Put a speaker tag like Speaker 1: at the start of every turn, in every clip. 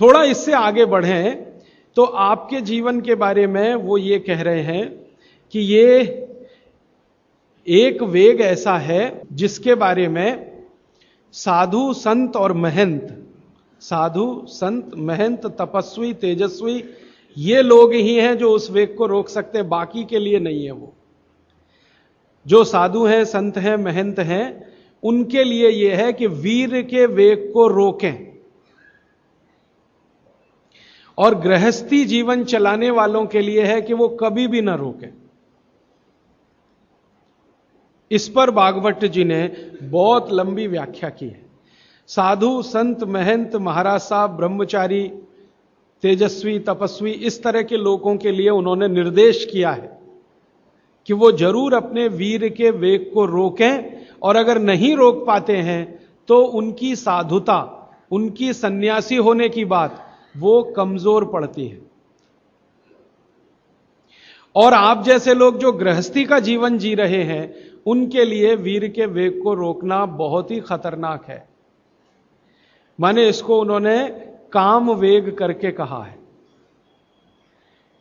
Speaker 1: थोड़ा इससे आगे बढ़ें तो आपके जीवन के बारे में वो ये कह रहे हैं कि ये एक वेग ऐसा है जिसके बारे में साधु संत और महंत, साधु संत महंत तपस्वी तेजस्वी, ये लोग ही हैं जो उस वेग को रोक सकते हैं, बाकी के लिए नहीं है। वो जो साधु हैं, संत हैं, महंत हैं, उनके लिए यह है कि वीर के वेग को रोकें, और गृहस्थी जीवन चलाने वालों के लिए है कि वो कभी भी ना रोकें। इस पर भागवत जी ने बहुत लंबी व्याख्या की है। साधु संत महंत महाराज साहब ब्रह्मचारी तेजस्वी तपस्वी, इस तरह के लोगों के लिए उन्होंने निर्देश किया है कि वो जरूर अपने वीर के वेग को रोकें, और अगर नहीं रोक पाते हैं तो उनकी साधुता, उनकी सन्यासी होने की बात वो कमजोर पड़ती है। और आप जैसे लोग जो गृहस्थी का जीवन जी रहे हैं, उनके लिए वीर के वेग को रोकना बहुत ही खतरनाक है। माने इसको उन्होंने काम वेग करके कहा है।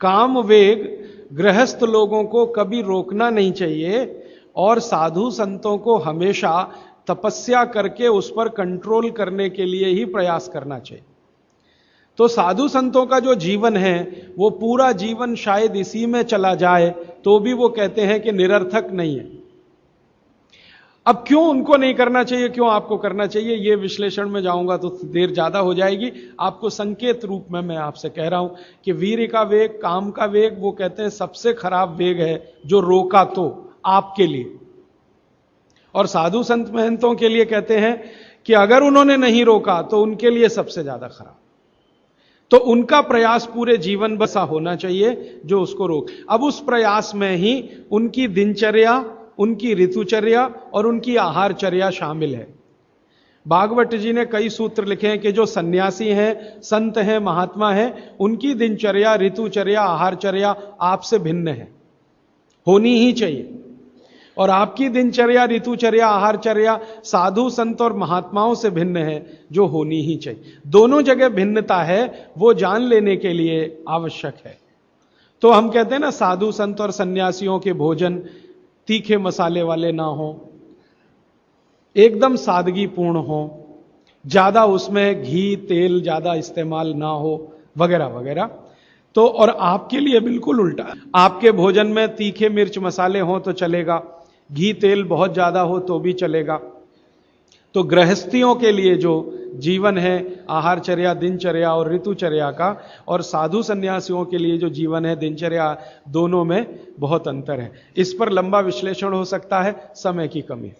Speaker 1: काम वेग गृहस्थ लोगों को कभी रोकना नहीं चाहिए, और साधु संतों को हमेशा तपस्या करके उस पर कंट्रोल करने के लिए ही प्रयास करना चाहिए। तो साधु संतों का जो जीवन है वो पूरा जीवन शायद इसी में चला जाए तो भी वो कहते हैं कि निरर्थक नहीं है। अब क्यों उनको नहीं करना चाहिए, क्यों आपको करना चाहिए, ये विश्लेषण में जाऊंगा तो देर ज्यादा हो जाएगी। आपको संकेत रूप में मैं आपसे कह रहा हूं कि वीर का वेग, काम का वेग, वो कहते हैं सबसे खराब वेग है जो रोका तो आपके लिए। और साधु संत महंतों के लिए कहते हैं कि अगर उन्होंने नहीं रोका तो उनके लिए सबसे ज्यादा खराब। तो उनका प्रयास पूरे जीवन बसा होना चाहिए जो उसको रोक। अब उस प्रयास में ही उनकी दिनचर्या, उनकी ऋतुचर्या और उनकी आहारचर्या शामिल है। भागवत जी ने कई सूत्र लिखे हैं कि जो सन्यासी हैं, संत हैं, महात्मा हैं, उनकी दिनचर्या, ऋतुचर्या, आहारचर्या आपसे भिन्न है, होनी ही चाहिए। और आपकी दिनचर्या, ऋतुचर्या, आहारचर्या साधु संत और महात्माओं से भिन्न है, जो होनी ही चाहिए। दोनों जगह भिन्नता है, वो जान लेने के लिए आवश्यक है। तो हम कहते हैं ना, साधु संत और सन्यासियों के भोजन तीखे मसाले वाले ना हो, एकदम सादगी पूर्ण हो, ज्यादा उसमें घी तेल ज्यादा इस्तेमाल ना हो, वगैरह वगैरह। तो और आपके लिए बिल्कुल उल्टा, आपके भोजन में तीखे मिर्च मसाले हो तो चलेगा, घी तेल बहुत ज्यादा हो तो भी चलेगा। तो गृहस्थियों के लिए जो जीवन है, आहारचर्या, दिनचर्या और ऋतुचर्या का, और साधु सन्यासियों के लिए जो जीवन है, दिनचर्या, दोनों में बहुत अंतर है। इस पर लंबा विश्लेषण हो सकता है, समय की कमी।